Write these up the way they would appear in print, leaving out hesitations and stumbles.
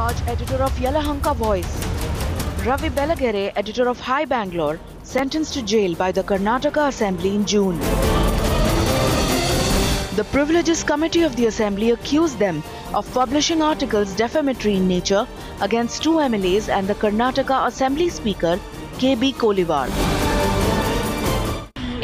Raj, editor of Yelahanka Voice. Ravi Belagere, editor of Hi Bangalore, sentenced to jail by the Karnataka Assembly in June. The Privileges Committee of the Assembly accused them of publishing articles defamatory in nature against two MLAs and the Karnataka Assembly Speaker KB Kolivar.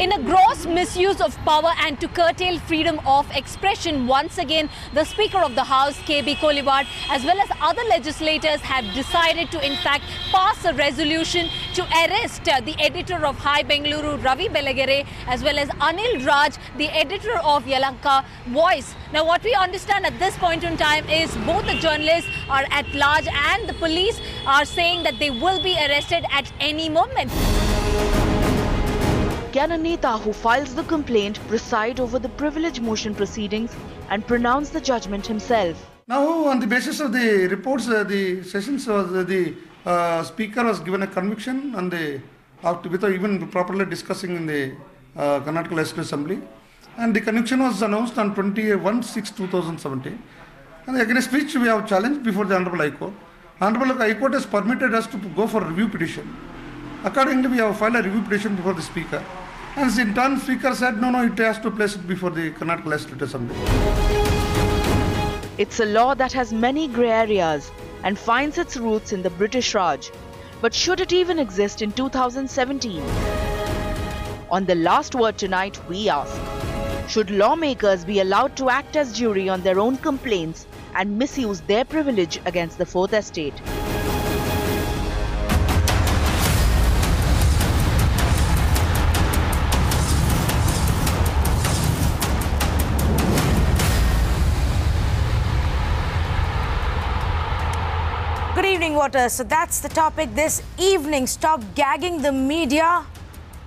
In a gross misuse of power and to curtail freedom of expression, once again, the Speaker of the House, KB Kolivar, as well as other legislators have decided to, in fact, pass a resolution to arrest the editor of Hi Bengaluru, Ravi Belagere, as well as Anil Raj, the editor of Yelahanka Voice. Now, what we understand at this point in time is both the journalists are at large and the police are saying that they will be arrested at any moment. Can a Neta who files the complaint preside over the privilege motion proceedings and pronounce the judgment himself? Now, on the basis of the reports, the sessions was the speaker was given a conviction on the without even properly discussing in the Karnataka Legislative Assembly, and the conviction was announced on 21/6/2017, and against which we have challenged before the Honorable High Court. Honorable High Court has permitted us to go for review petition. Accordingly, we have filed a review petition before the Speaker. And in turn, Speaker said, no, it has to place it before the Karnataka Legislative Assembly. It's a law that has many grey areas and finds its roots in the British Raj. But should it even exist in 2017? On The Last Word tonight, we ask, should lawmakers be allowed to act as jury on their own complaints and misuse their privilege against the Fourth Estate? Good evening, voters. So that's the topic this evening. Stop gagging the media.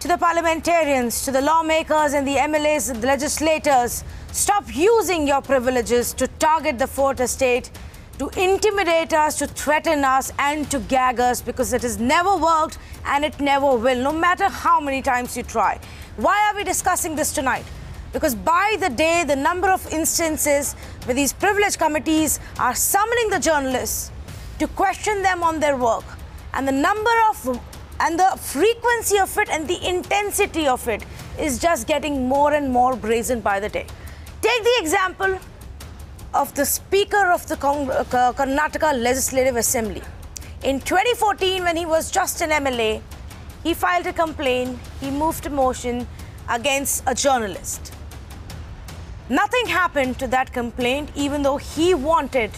To the parliamentarians, to the lawmakers and the MLAs and the legislators, stop using your privileges to target the Fourth Estate, to intimidate us, to threaten us and to gag us, because it has never worked and it never will, no matter how many times you try. Why are we discussing this tonight? Because by the day, the number of instances where these privilege committees are summoning the journalists to question them on their work, and the frequency of it and the intensity of it is just getting more and more brazen by the day. Take the example of the Speaker of the Karnataka Legislative Assembly. In 2014, when he was just an MLA, he filed a complaint, he moved a motion against a journalist. Nothing happened to that complaint, even though he wanted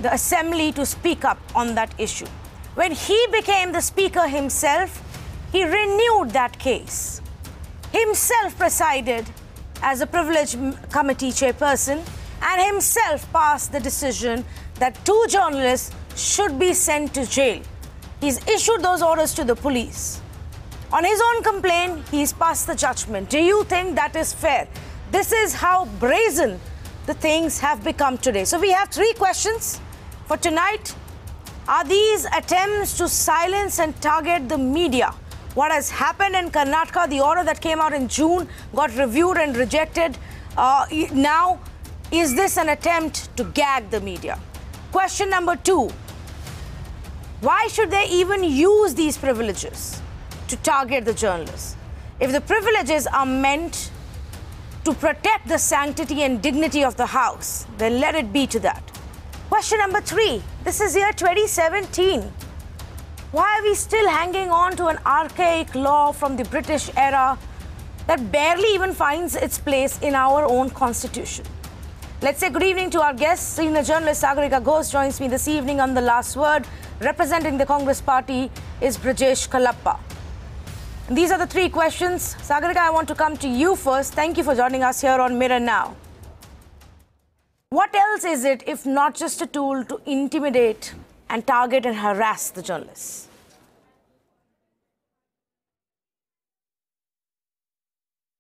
the Assembly to speak up on that issue. When he became the Speaker himself, he renewed that case. Himself presided as a privilege committee chairperson and himself passed the decision that two journalists should be sent to jail. He's issued those orders to the police. On his own complaint, he's passed the judgment. Do you think that is fair? This is how brazen the things have become today. So we have three questions for tonight. Are these attempts to silence and target the media? What has happened in Karnataka, the order that came out in June, got reviewed and rejected. Now, is this an attempt to gag the media? Question number two, why should they even use these privileges to target the journalists? If the privileges are meant to protect the sanctity and dignity of the House, then let it be to that. Question number three, this is year 2017. Why are we still hanging on to an archaic law from the British era that barely even finds its place in our own constitution? Let's say good evening to our guest. Senior journalist Sagarika Ghosh joins me this evening on The Last Word. Representing the Congress party is Brajesh Kalappa. And these are the three questions. Sagarika, I want to come to you first. Thank you for joining us here on Mirror Now. What else is it if not just a tool to intimidate and target and harass the journalists?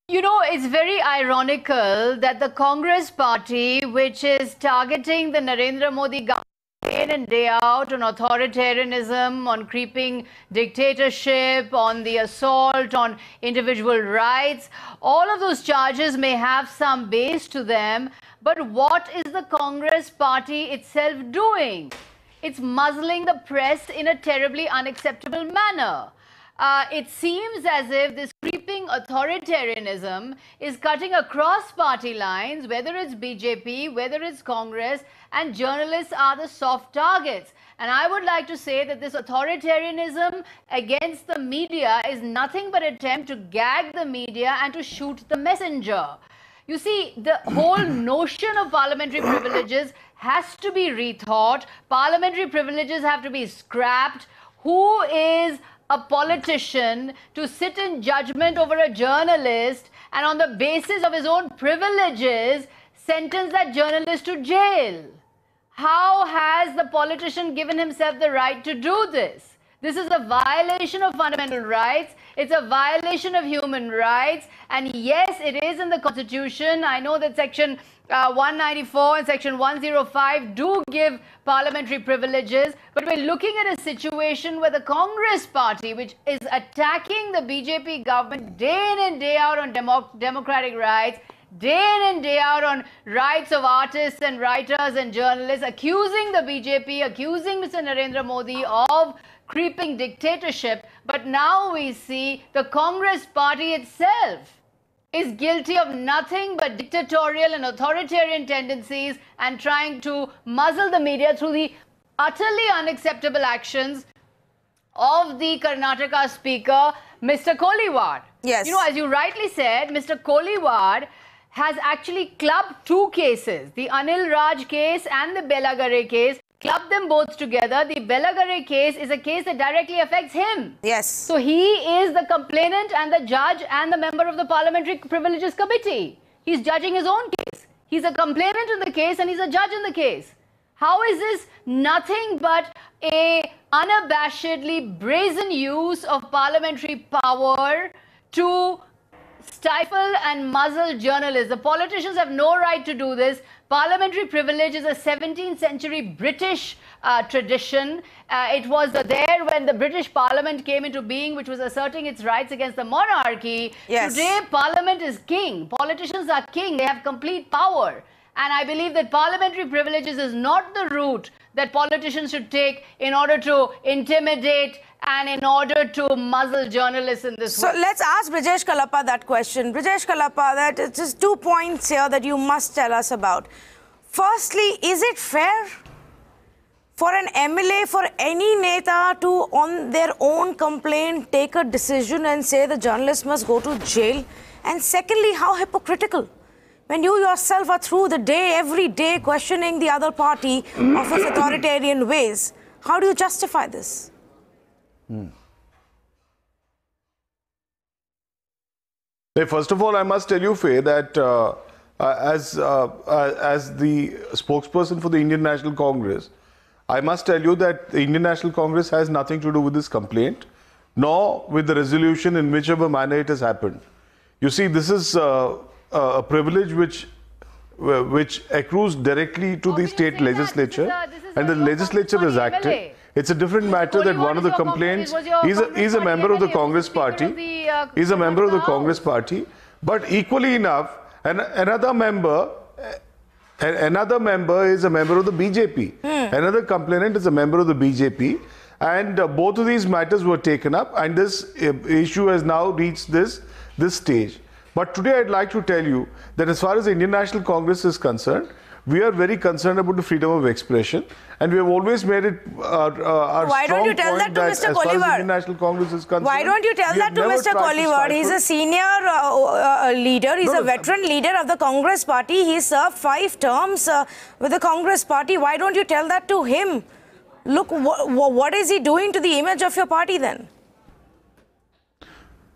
You know, it's very ironical that the Congress party, which is targeting the Narendra Modi government day in and day out on authoritarianism, on creeping dictatorship, on the assault on individual rights, all of those charges may have some base to them. But what is the Congress party itself doing? It's muzzling the press in a terribly unacceptable manner. It seems as if this creeping authoritarianism is cutting across party lines, whether it's BJP, whether it's Congress, and journalists are the soft targets. And I would like to say that this authoritarianism against the media is nothing but an attempt to gag the media and to shoot the messenger. You see, the whole notion of parliamentary privileges has to be rethought. Parliamentary privileges have to be scrapped. Who is a politician to sit in judgment over a journalist and on the basis of his own privileges sentence that journalist to jail? How has the politician given himself the right to do this? This is a violation of fundamental rights. It's a violation of human rights. And yes, it is in the Constitution. I know that Section 194 and Section 105 do give parliamentary privileges. But we're looking at a situation where the Congress party, which is attacking the BJP government day in and day out on democratic rights, day in and day out on rights of artists and writers and journalists, accusing the BJP, accusing Mr. Narendra Modi of creeping dictatorship. But now we see the Congress party itself is guilty of nothing but dictatorial and authoritarian tendencies and trying to muzzle the media through the utterly unacceptable actions of the Karnataka speaker, Mr. Koliwad. Yes. You know, as you rightly said, Mr. Koliwad has actually clubbed two cases, the Anil Raj case and the Belagare case, clubbed them both together. The Belagare case is a case that directly affects him. Yes. So he is the complainant and the judge and the member of the Parliamentary Privileges Committee. He's judging his own case. He's a complainant in the case and he's a judge in the case. How is this nothing but a unabashedly brazen use of parliamentary power to stifle and muzzle journalists? The politicians have no right to do this. Parliamentary privilege is a 17th century British tradition. It was there when the British Parliament came into being, which was asserting its rights against the monarchy. Yes. Today, Parliament is king. Politicians are king. They have complete power. And I believe that parliamentary privileges is not the route that politicians should take in order to intimidate and in order to muzzle journalists in this way. So let's ask Brijesh Kalappa that question. Brijesh Kalappa, that is just 2 points here that you must tell us about. Firstly, is it fair for an MLA, for any Neta to, on their own complaint, take a decision and say the journalist must go to jail? And secondly, how hypocritical? When you yourself are through the day, every day, questioning the other party of its authoritarian ways, how do you justify this? First of all, I must tell you, Faye, that as the spokesperson for the Indian National Congress, I must tell you that the Indian National Congress has nothing to do with this complaint, nor with the resolution in whichever manner it has happened. You see, this is a privilege which accrues directly to the state legislature, and the legislature has acted. It's a different matter that one of the complaints, he's a member of the Congress party, he's a member of the Congress party, but equally enough, another member is a member of the BJP. Another complainant is a member of the BJP, and both of these matters were taken up, and this issue has now reached this stage. But today I'd like to tell you that as far as the Indian National Congress is concerned, we are very concerned about the freedom of expression, and we have always made it our Why strong don't you tell point that to that Mr. as far as the Koliwad? Indian National Congress is concerned, Why don't you tell that to Mr. Koliwad? He's a senior leader. He's a veteran leader of the Congress party. He served 5 terms with the Congress party. Why don't you tell that to him? Look, what is he doing to the image of your party then?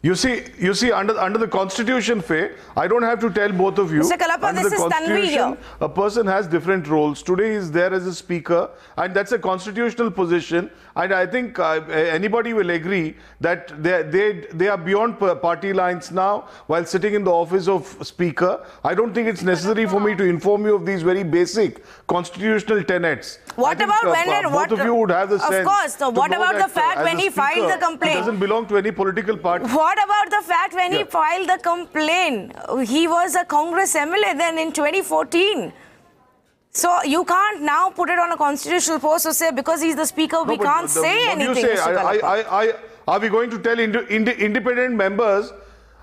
You see, under the Constitution, Faye, I don't have to tell both of you. Mr. Kalappa, under this the is Tanvi here. a person has different roles. Today he is there as a speaker, and that's a constitutional position. And I think anybody will agree that they are beyond party lines now while sitting in the office of speaker. I don't think it's necessary for me to inform you of these very basic constitutional tenets. What about when both of you would have the sense. Of course. So what about the fact when he filed the complaint? He doesn't belong to any political party. What about the fact when he filed the complaint? He was a Congress MLA then in 2014. So you can't now put it on a constitutional post or say because he's the speaker we can't say anything. What do you say? Are we going to tell independent members?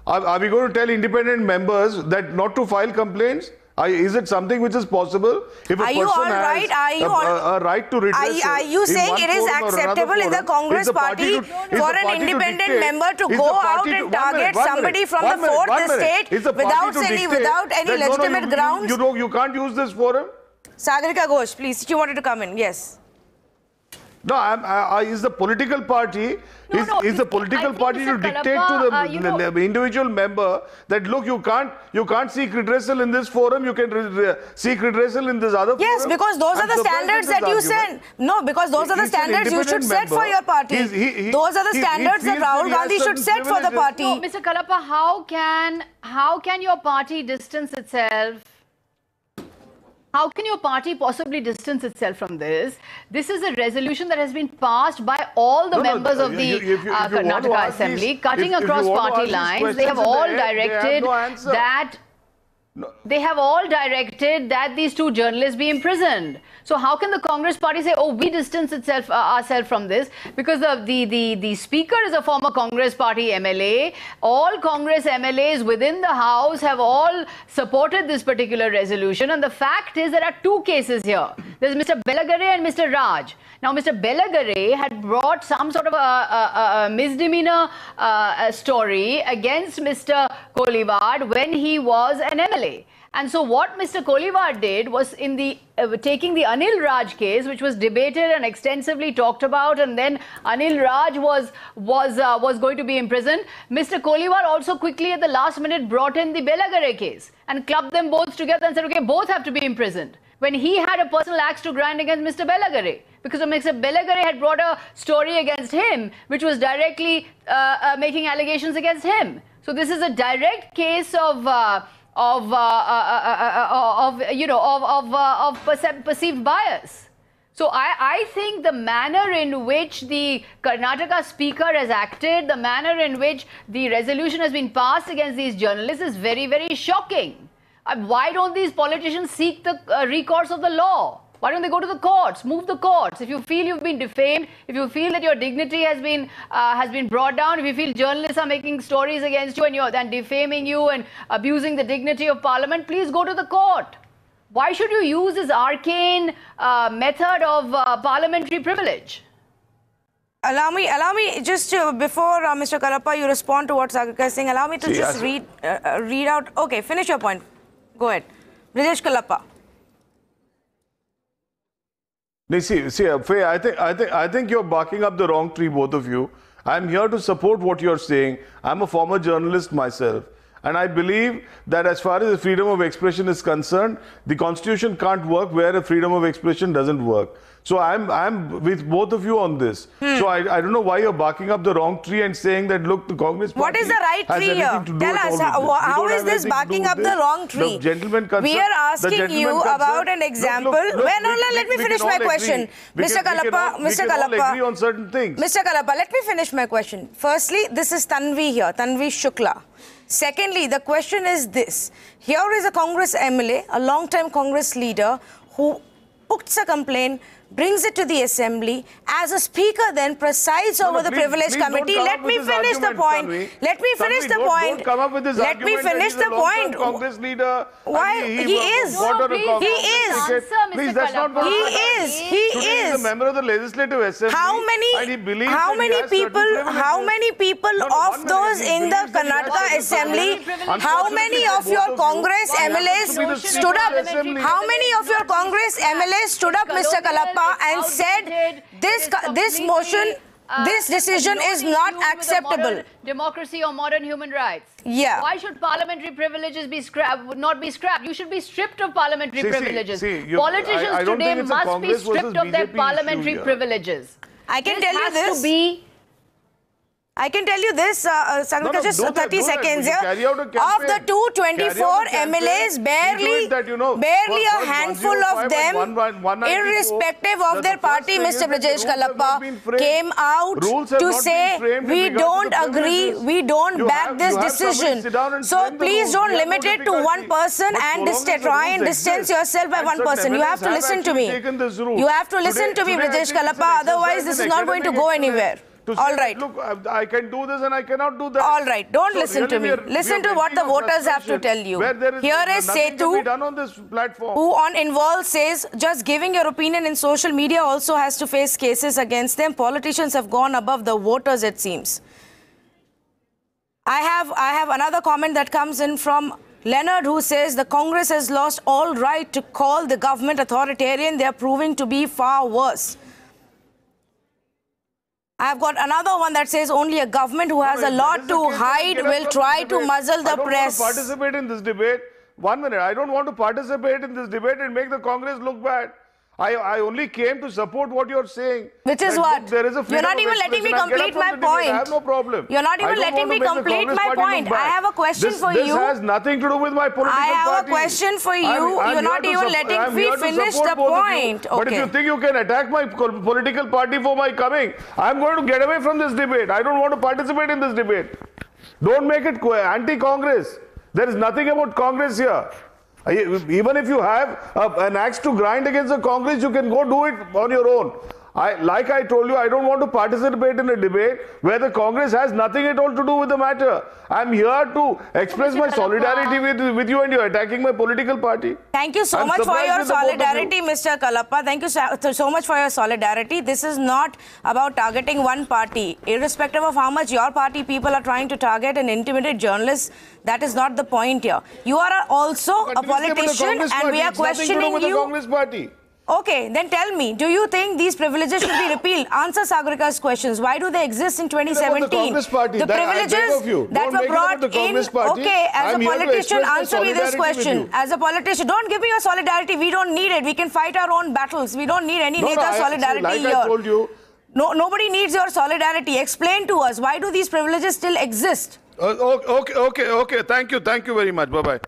Are we going to tell independent members that not to file complaints? Is it something which is possible? If a person has a right to redress, are you saying it is acceptable in the Congress party for an independent member to go out and target somebody from the fourth estate without any legitimate grounds? You can't use this forum. Sagarika Ghosh, please, you wanted to come in. Yes. No, is the political party is the political party to dictate to the individual member that look, you can't seek redressal in this forum, you can seek redressal in this other forum? Yes, because those are the standards that you set. No, because those are the standards you should set for your party. Those are the standards that Rahul Gandhi should set for the party. No, Mr. Kalappa, how can your party distance itself? How can your party possibly distance itself from this? This is a resolution that has been passed by all the members of the Karnataka Assembly, cutting across party lines. They have all directed that they have all directed that these two journalists be imprisoned. So how can the Congress party say, oh, we distance ourselves from this? Because the speaker is a former Congress party MLA. All Congress MLAs within the House have all supported this particular resolution. And the fact is there are two cases here. There's Mr. Belagare and Mr. Raj. Now, Mr. Belagare had brought some sort of a misdemeanor story against Mr. Koliwad when he was an MLA. And so what Mr. Koliwad did was in the taking the Anil Raj case, which was debated and extensively talked about, and then Anil Raj was going to be imprisoned. Mr. Koliwad also quickly at the last minute brought in the Belagare case and clubbed them both together and said, okay, both have to be imprisoned, when he had a personal axe to grind against Mr. Belagare, because Mr. Belagare had brought a story against him, which was directly making allegations against him. So this is a direct case of perceived bias. So I think the manner in which the Karnataka speaker has acted, the manner in which the resolution has been passed against these journalists is very, very shocking. Why don't these politicians seek the recourse of the law? Why don't they go to the courts, move the courts? If you feel you've been defamed, if you feel that your dignity has been brought down, if you feel journalists are making stories against you and defaming you and abusing the dignity of Parliament, please go to the court. Why should you use this arcane method of parliamentary privilege? Allow me just before Mr. Kalappa, you respond to what Sagarika is saying. Allow me to just read out. Okay, finish your point. Go ahead, Brijesh Kalappa. Faye, I think you're barking up the wrong tree, both of you. I'm here to support what you're saying. I'm a former journalist myself. And I believe that as far as the freedom of expression is concerned, the constitution can't work where a freedom of expression doesn't work. So I'm with both of you on this. So I don't know why you're barking up the wrong tree and saying that, look, the Congress party what is the right tree here? Tell us, how is this barking up the wrong tree? We are asking you about an example. Let me finish my question. Mr. Kalappa, agree on certain things. Mr. Kalappa, let me finish my question. Firstly, this is Tanvi here, Tanvi Shukla. Secondly, the question is this. Here is a Congress MLA, a long-time Congress leader who puts a complaint, brings it to the Assembly. As a speaker then presides over the Privilege Committee. Let me finish the point. Let me finish the point. Don't come up with this Let me finish the point. Congress leader. Why? He is. Please, that's not what He is. He is a member of the Legislative Assembly. How many people of those in the Karnataka Assembly, how many of your Congress MLAs stood up? How many of your Congress MLAs stood up, Mr. Kalappa, and said this motion, this decision is not acceptable? Democracy or modern human rights. Yeah. Why should parliamentary privileges be not be scrapped? You should be stripped of parliamentary privileges. Politicians today must be stripped of their parliamentary privileges. I can tell you this. I can tell you this, Sagrika, No, just do that, 30 do that. seconds You here. carry out a Of campaign. the 224 MLAs, barely a handful of them, irrespective of their party, Mr. Brajesh Kallappa, came out to say, we don't agree, we don't back this decision. So please don't limit it to one person and try and distance yourself by one person. You have to listen to me. You have to listen to me, Brajesh Kallappa, otherwise this is not going to go anywhere. All right. Look, I can do this and I cannot do that. All right. Don't listen to me. Listen to what the voters have to tell you. Here is Setu, who on Involve says, just giving your opinion in social media also has to face cases against them. Politicians have gone above the voters, it seems. I have another comment that comes in from Leonard, who says the Congress has lost all right to call the government authoritarian. They are proving to be far worse. I've got another one that says only a government who has a lot to hide will try to muzzle the press. I don't want to participate in this debate. 1 minute. I don't want to participate in this debate and make the Congress look bad. I only came to support what you're saying. Which is what? You're not even letting me complete my point. I have no problem. You're not even letting me complete my point. I have a question for you. This has nothing to do with my political party. I have a question for you. You're not even letting me finish the point. But if you think you can attack my political party for my coming, I'm going to get away from this debate. I don't want to participate in this debate. Don't make it anti-Congress. There is nothing about Congress here. Even if you have an axe to grind against the Congress, you can go do it on your own. Like I told you, I don't want to participate in a debate where the Congress has nothing at all to do with the matter. I'm here to express my solidarity with you, and you're attacking my political party. Thank you so much for your solidarity, Mr. Kallappa. Thank you so much for your solidarity. This is not about targeting one party. Irrespective of how much your party people are trying to target and intimidate journalists, that is not the point here. You are also a politician and we are questioning you. Okay, then tell me, do you think these privileges should be repealed? Answer Sagrika's questions. Why do they exist in 2017? The privileges that were brought in. Okay, as a politician, answer me this question. As a politician, don't give me your solidarity. We don't need it. We can fight our own battles. We don't need any Neta's solidarity here. I told you. No, nobody needs your solidarity. Explain to us, why do these privileges still exist? Okay. Thank you very much. Bye-bye.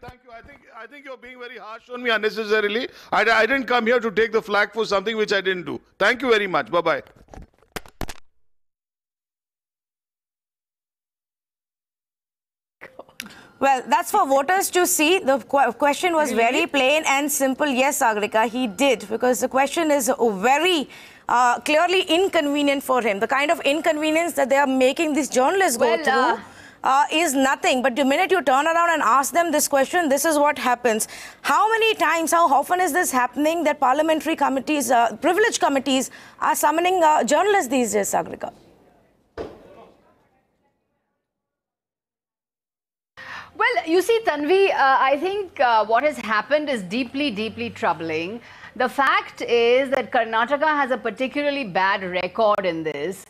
Thank you. I think you're being very harsh on me unnecessarily. I didn't come here to take the flak for something which I didn't do. Thank you very much. Bye-bye. Well, that's for voters to see. The question was very plain and simple. Yes, Sagrika, he did, because the question is very clearly inconvenient for him. The kind of inconvenience that they are making these journalists go through is nothing. But the minute you turn around and ask them this question, this is what happens. How many times, how often is this happening that parliamentary committees, privilege committees are summoning journalists these days, Sagrika? Well, you see, Tanvi, I think what has happened is deeply, deeply troubling. The fact is that Karnataka has a particularly bad record in this.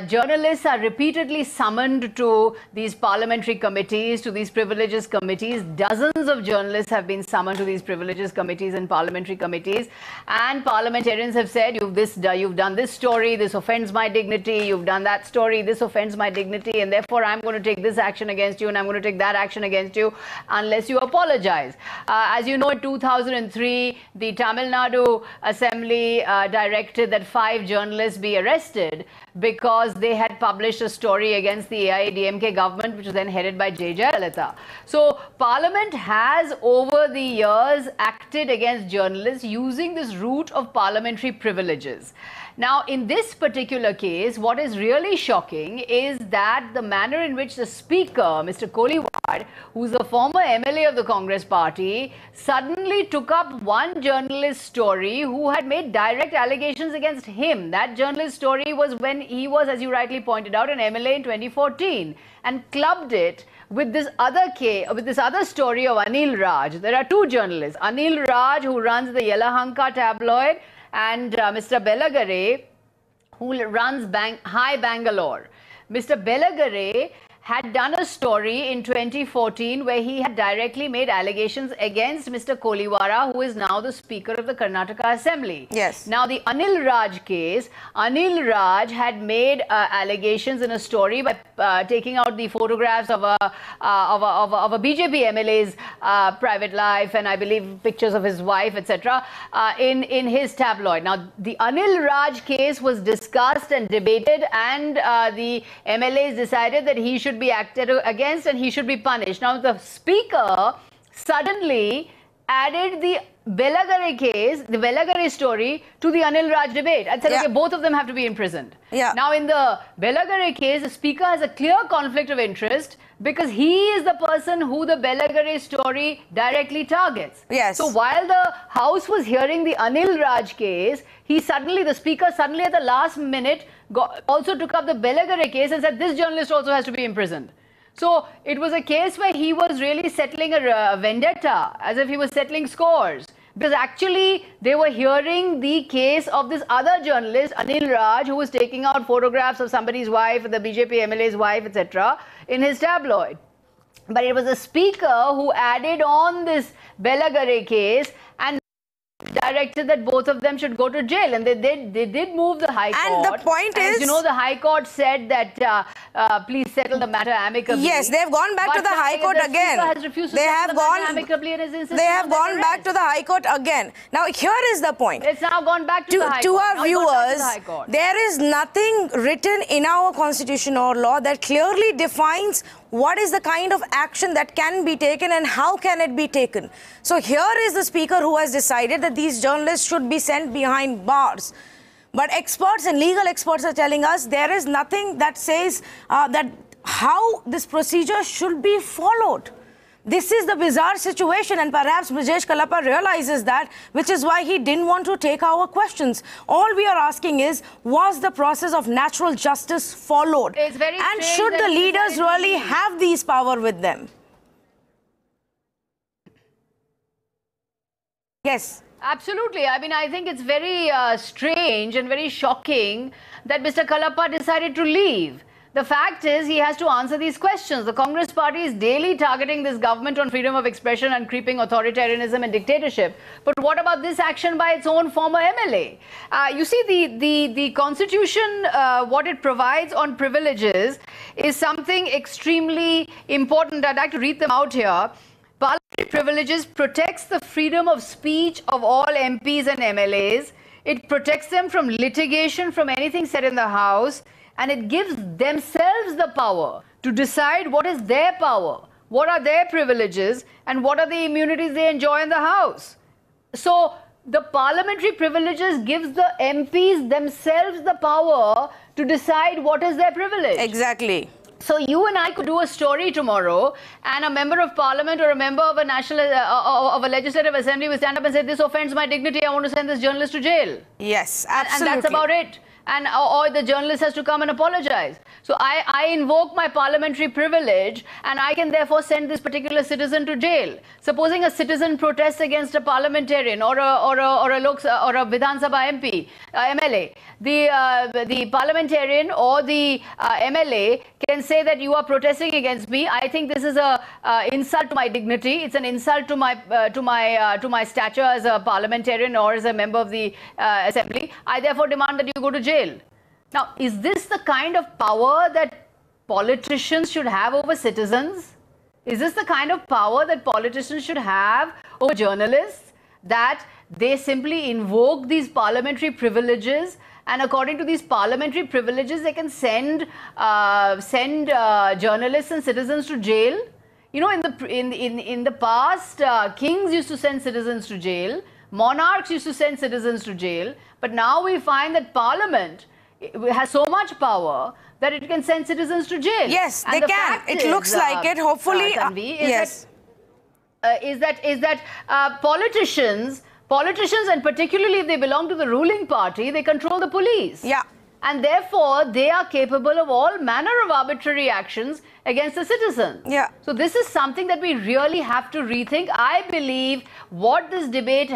Journalists are repeatedly summoned to these parliamentary committees, to these privileges committees. Dozens of journalists have been summoned to these privileges committees and parliamentary committees. And parliamentarians have said, you've done this story, this offends my dignity. You've done that story, this offends my dignity. And therefore, I'm going to take this action against you and I'm going to take that action against you unless you apologize. As you know, in 2003, the Tamil Nadu Assembly directed that 5 journalists be arrested because they had published a story against the AIADMK government, which was then headed by J. Jayalalitha. So Parliament has over the years acted against journalists using this route of parliamentary privileges. Now, in this particular case, what is really shocking is that the manner in which the Speaker, Mr. Koliwad, who's a former MLA of the Congress party, suddenly took up one journalist story who had made direct allegations against him. That journalist story was when he was, as you rightly pointed out, an MLA in 2014, and clubbed it with this other story of Anil Raj. There are 2 journalists, Anil Raj, who runs the Yelahanka tabloid, and Mr. Belagare, who runs Hi Bangalore. Mr. Belagare had done a story in 2014 where he had directly made allegations against Mr. Koliwara, who is now the Speaker of the Karnataka Assembly. Yes. Now, the Anil Raj case, Anil Raj had made allegations in a story by taking out the photographs of a BJP MLA's private life, and I believe pictures of his wife, etc., in his tabloid. Now, the Anil Raj case was discussed and debated, and the MLAs decided that he should be acted against and he should be punished. Now, the Speaker suddenly added the Belagare case, the Belagare story, to the Anil Raj debate and said, okay, both of them have to be imprisoned. Yeah. Now, in the Belagare case, the Speaker has a clear conflict of interest because he is the person who the Belagare story directly targets. Yes. So, while the House was hearing the Anil Raj case, the Speaker suddenly at the last minute also took up the Belagare case and said this journalist also has to be imprisoned. So it was a case where he was really settling a vendetta, as if he was settling scores. Because actually they were hearing the case of this other journalist, Anil Raj, who was taking out photographs of somebody's wife, the BJP MLA's wife, etc., in his tabloid. But it was the Speaker who added on this Belagare case and directed that both of them should go to jail, and they did move the High Court. And the point is, you know, the High Court said that please settle the matter amicably. Yes, they have gone back to the High Court again. They have gone amicably and they have gone back to the High Court again. Now, here is the point. It's now gone back to the High Court. To our viewers, there is nothing written in our constitution or law that clearly defines what is the kind of action that can be taken and how can it be taken. So here is the Speaker who has decided that these journalists should be sent behind bars. But experts and legal experts are telling us there is nothing that says that how this procedure should be followed. This is the bizarre situation, and perhaps Brijesh Kalapa realizes that, which is why he didn't want to take our questions. All we are asking is, was the process of natural justice followed? It's very and should the leaders really have these power with them? Yes. Absolutely. I mean, I think it's very strange and very shocking that Mr. Kalapa decided to leave. The fact is, he has to answer these questions. The Congress party is daily targeting this government on freedom of expression and creeping authoritarianism and dictatorship. But what about this action by its own former MLA? You see, the Constitution, what it provides on privileges is something extremely important. I'd like to read them out here. Parliamentary privileges protects the freedom of speech of all MPs and MLAs. It protects them from litigation, from anything said in the House. And it gives themselves the power to decide what is their power, what are their privileges, and what are the immunities they enjoy in the House. So the parliamentary privileges gives the MPs themselves the power to decide what is their privilege. Exactly. So you and I could do a story tomorrow, and a member of parliament or a member of a national of a legislative assembly will stand up and say, this offends my dignity, I want to send this journalist to jail. Yes, absolutely. And that's about it. And or the journalist has to come and apologize. So I invoke my parliamentary privilege, and I can therefore send this particular citizen to jail. Supposing a citizen protests against a parliamentarian or a Vidhan Sabha MP, MLA, the parliamentarian or the MLA can say that you are protesting against me. I think this is a insult to my dignity. It's an insult to my stature as a parliamentarian or as a member of the assembly. I therefore demand that you go to jail. Now, is this the kind of power that politicians should have over citizens? Is this the kind of power that politicians should have over journalists? That they simply invoke these parliamentary privileges, and according to these parliamentary privileges, they can send journalists and citizens to jail? You know, in the past, kings used to send citizens to jail. Monarchs used to send citizens to jail, but now we find that Parliament has so much power that it can send citizens to jail. Yes, they can. It looks like it. Hopefully, yes. Is that politicians, and particularly if they belong to the ruling party, they control the police. Yeah. And therefore, they are capable of all manner of arbitrary actions against the citizens. Yeah. So this is something that we really have to rethink. I believe what this debate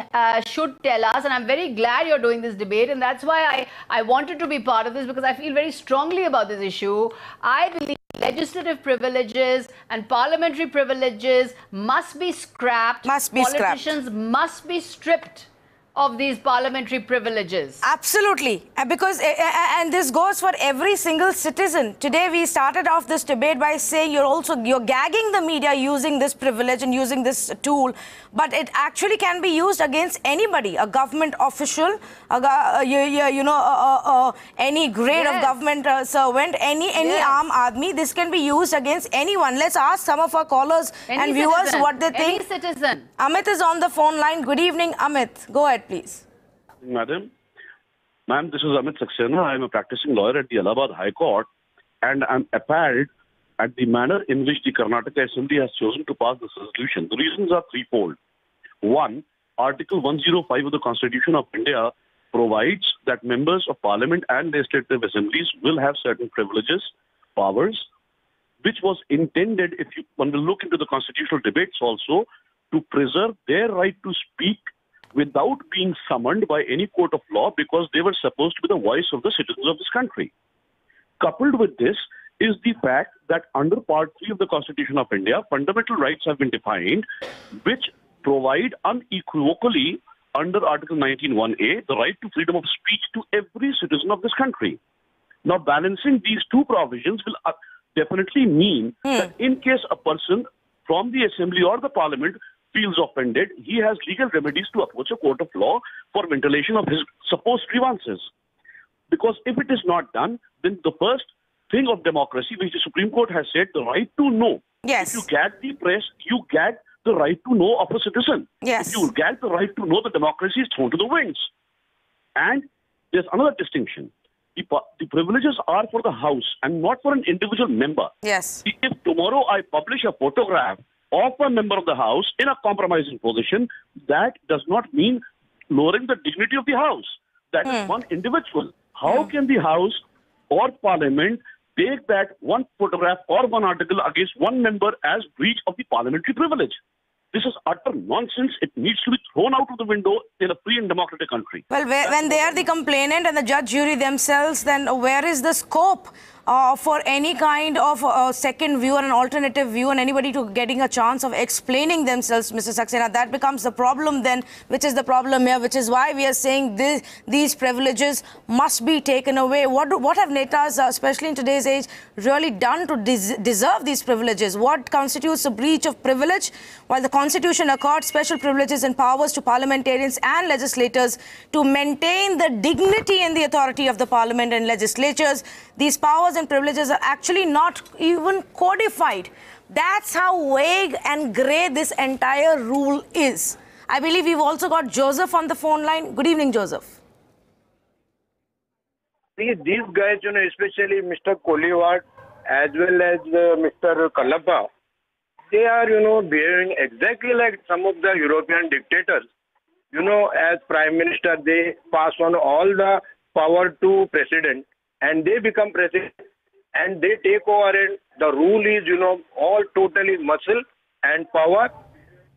should tell us, and I'm very glad you're doing this debate, and that's why I wanted to be part of this, because I feel very strongly about this issue. I believe legislative privileges and parliamentary privileges must be scrapped. Politicians must be stripped of these parliamentary privileges. Absolutely. And this goes for every single citizen. Today we started off this debate by saying you're gagging the media using this privilege and using this tool, but it actually can be used against anybody, a government official, any grade of government servant, any aam aadmi. This can be used against anyone. Let's ask some of our callers and viewers what they think. Any citizen. Amit is on the phone line. Good evening, Amit. Go ahead, please. Ma'am, this is Amit Saxena. I am a practicing lawyer at the Allahabad High Court, and I'm appalled at the manner in which the Karnataka Assembly has chosen to pass this resolution. The reasons are threefold. One, Article 105 of the Constitution of India provides that members of Parliament and legislative assemblies will have certain privileges, powers, which was intended, if you want to look into the constitutional debates also, to preserve their right to speak without being summoned by any court of law, because they were supposed to be the voice of the citizens of this country. Coupled with this is the fact that under Part 3 of the Constitution of India, fundamental rights have been defined, which provide unequivocally under Article 19(1)A the right to freedom of speech to every citizen of this country. Now, balancing these two provisions will definitely mean that in case a person from the Assembly or the Parliament feels offended, he has legal remedies to approach a court of law for ventilation of his supposed grievances. Because if it is not done, then the first thing of democracy, which the Supreme Court has said, the right to know. Yes. If you gag the press, you gag the right to know of a citizen. Yes. If you gag the right to know, the democracy is thrown to the winds. And there's another distinction. The privileges are for the House and not for an individual member. Yes. If tomorrow I publish a photograph of a member of the House in a compromising position, that does not mean lowering the dignity of the House. That is one individual. How can the House or Parliament take that one photograph or one article against one member as breach of the parliamentary privilege? This is utter nonsense. It needs to be thrown out of the window in a free and democratic country. Well, when they are the complainant and the judge jury themselves, then where is the scope for any kind of second view or an alternative view and anybody to getting a chance of explaining themselves, Mr. Saxena? That becomes the problem then, which is the problem here, which is why we are saying these privileges must be taken away. What have Netas, especially in today's age, really done to deserve these privileges? What constitutes a breach of privilege? While the Constitution accords special privileges and powers to parliamentarians and legislators to maintain the dignity and the authority of the parliament and legislatures, these powers and privileges are actually not even codified. That's how vague and grey this entire rule is. I believe we've also got Joseph on the phone line. Good evening, Joseph. These guys, especially Mr. Koliwat as well as Mr. Kalapa, they are, behaving exactly like some of the European dictators. As Prime Minister, they pass on all the power to President and they become President and they take over, and the rule is, all totally muscle and power.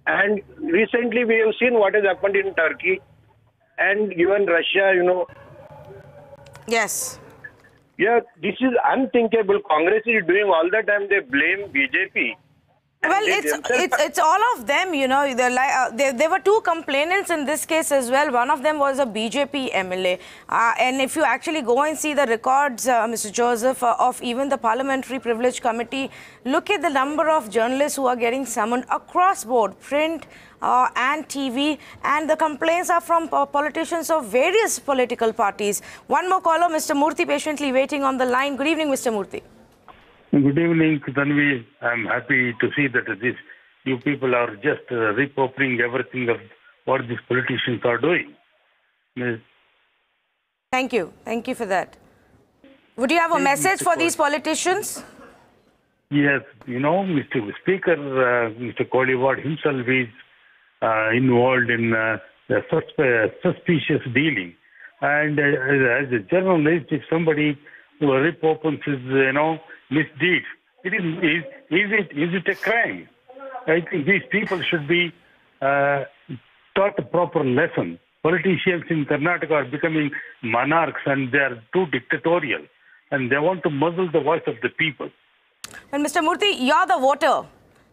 And recently we have seen what has happened in Turkey and even Russia, Yes. Yeah, this is unthinkable. Congress is doing all the time. They blame BJP. Well, it's all of them, there were two complainants in this case as well. One of them was a BJP MLA. And if you actually go and see the records, Mr. Joseph, of even the Parliamentary Privilege Committee, look at the number of journalists who are getting summoned across board, print and TV, and the complaints are from politicians of various political parties. One more caller, Mr. Murthy, patiently waiting on the line. Good evening, Mr. Murthy. Good evening, Tanvi. I'm happy to see that you people are just repurposing everything of what these politicians are doing. Yes. Thank you. Thank you for that. Would you have a message for these politicians? Yes. Mr. Speaker, Mr. Koliwat himself is involved in suspicious dealing. And as a journalist, if somebody repopens his, misdeed, is it a crime? I think these people should be taught a proper lesson. Politicians in Karnataka are becoming monarchs and they are too dictatorial and they want to muzzle the voice of the people. And Mr. Murthy, you're the voter.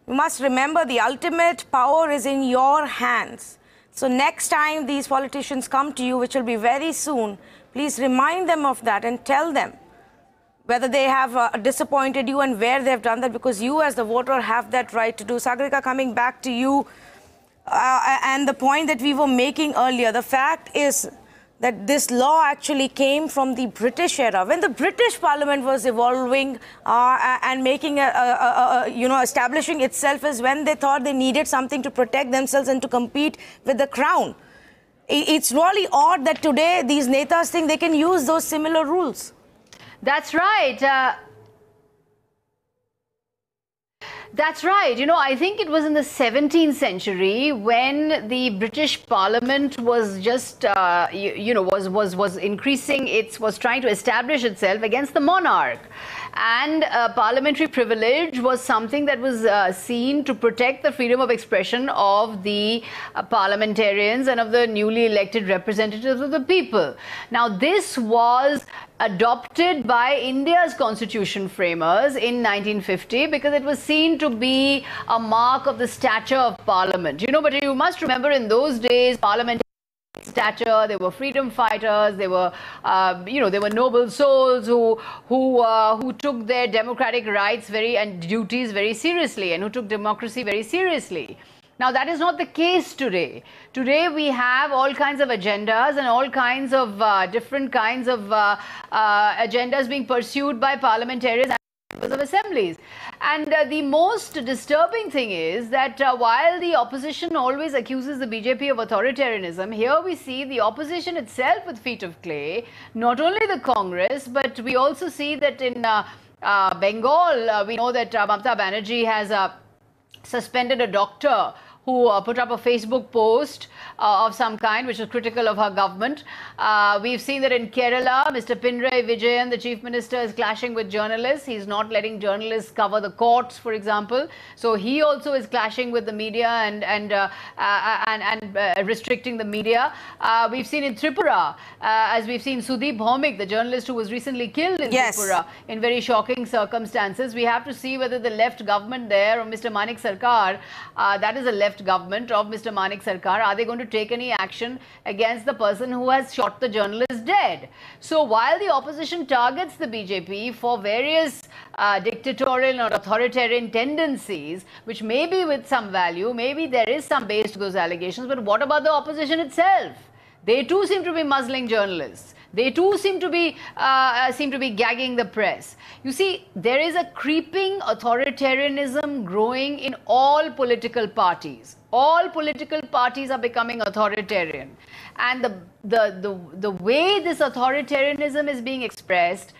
You must remember the ultimate power is in your hands. So next time these politicians come to you, which will be very soon, please remind them of that and tell them whether they have disappointed you and where they've done that, because you as the voter have that right to do. Sagarika, coming back to you and the point that we were making earlier, the fact is that this law actually came from the British era, when the British Parliament was evolving and making establishing itself, as when they thought they needed something to protect themselves and to compete with the crown. It's really odd that today these Netas think they can use those similar rules. That's right. That's right. You know, I think it was in the 17th century when the British Parliament was just, was increasing was trying to establish itself against the monarch. And parliamentary privilege was something that was seen to protect the freedom of expression of the parliamentarians and of the newly elected representatives of the people. Now, this was adopted by India's constitution framers in 1950 because it was seen to be a mark of the stature of parliament. You know, but you must remember in those days, parliament stature, they were freedom fighters, they were they were noble souls who took their democratic rights and duties very seriously, and who took democracy very seriously. Now, that is not the case today. Today, we have all kinds of agendas and all kinds of different kinds of agendas being pursued by parliamentarians and members of assemblies. And the most disturbing thing is that while the opposition always accuses the BJP of authoritarianism, here we see the opposition itself with feet of clay, not only the Congress, but we also see that in Bengal, we know that Mamata Banerjee has suspended a doctor who put up a Facebook post of some kind which was critical of her government. We've seen that in Kerala, Mr. Pinarayi Vijayan, the Chief Minister, is clashing with journalists. He's not letting journalists cover the courts, for example. So he also is clashing with the media and restricting the media. We've seen in Tripura, as we've seen Sudeep Bhaumik, the journalist who was recently killed in Tripura, in very shocking circumstances. We have to see whether the left government there, or Mr. Manik Sarkar, that is a left government of Mr. Manik Sarkar, are they going to take any action against the person who has shot the journalist dead? So while the opposition targets the BJP for various dictatorial or authoritarian tendencies, which may be with some value, maybe there is some base to those allegations, but what about the opposition itself? They too seem to be muzzling journalists. They too seem to be gagging the press. You see, there is a creeping authoritarianism growing in all political parties. All political parties are becoming authoritarian, and the way this authoritarianism is being expressed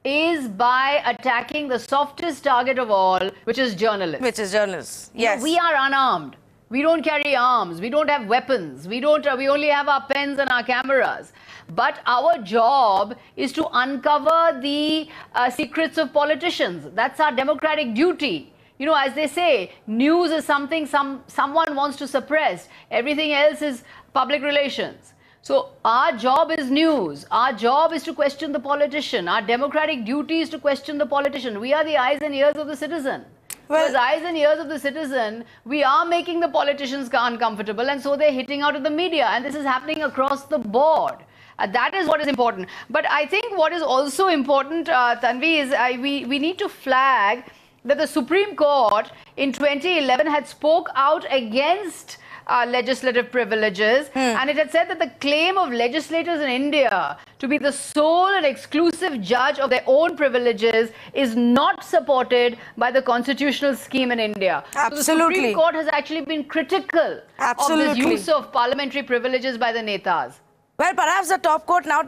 is by attacking the softest target of all, which is journalists. Which is journalists. Yes. You know, we are unarmed. We don't carry arms. We don't have weapons. We only have our pens and our cameras. But our job is to uncover the secrets of politicians. That's our democratic duty. You know, as they say, news is something someone wants to suppress. Everything else is public relations. So our job is news. Our job is to question the politician. Our democratic duty is to question the politician. We are the eyes and ears of the citizen. Well, as eyes and ears of the citizen, we are making the politicians uncomfortable, and so they're hitting out at the media. And this is happening across the board. That is what is important. But I think what is also important, Tanvi, is we need to flag that the Supreme Court in 2011 had spoke out against legislative privileges, and it had said that the claim of legislators in India to be the sole and exclusive judge of their own privileges is not supported by the constitutional scheme in India. Absolutely. So the Supreme Court has actually been critical of this use of parliamentary privileges by the Netas. Well, perhaps the top court now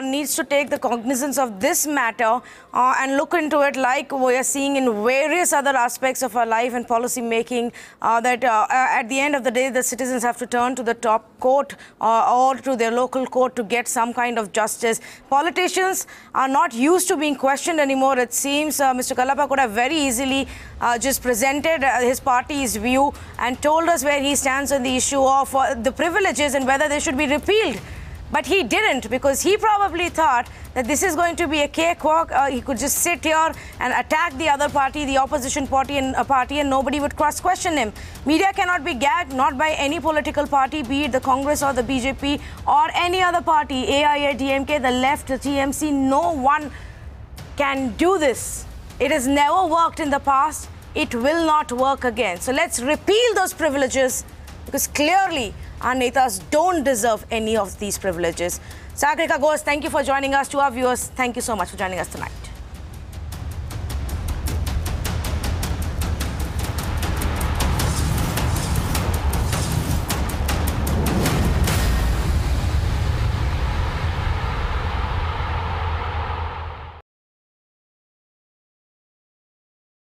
needs to take the cognizance of this matter and look into it, like we are seeing in various other aspects of our life and policy making, that at the end of the day, the citizens have to turn to the top court or to their local court to get some kind of justice. Politicians are not used to being questioned anymore, it seems. Mr. Kallappa could have very easily just presented his party's view and told us where he stands on the issue of the privileges and whether they should be repealed. But he didn't, because he probably thought that this is going to be a cakewalk. He could just sit here and attack the other party, the opposition party, and nobody would cross-question him. Media cannot be gagged, not by any political party, be it the Congress or the BJP or any other party, AIA, DMK, the left, the TMC. No one can do this. It has never worked in the past. It will not work again. So let's repeal those privileges, because clearly our netas don't deserve any of these privileges. Sagrika Ghosh, thank you for joining us. To our viewers, thank you so much for joining us tonight.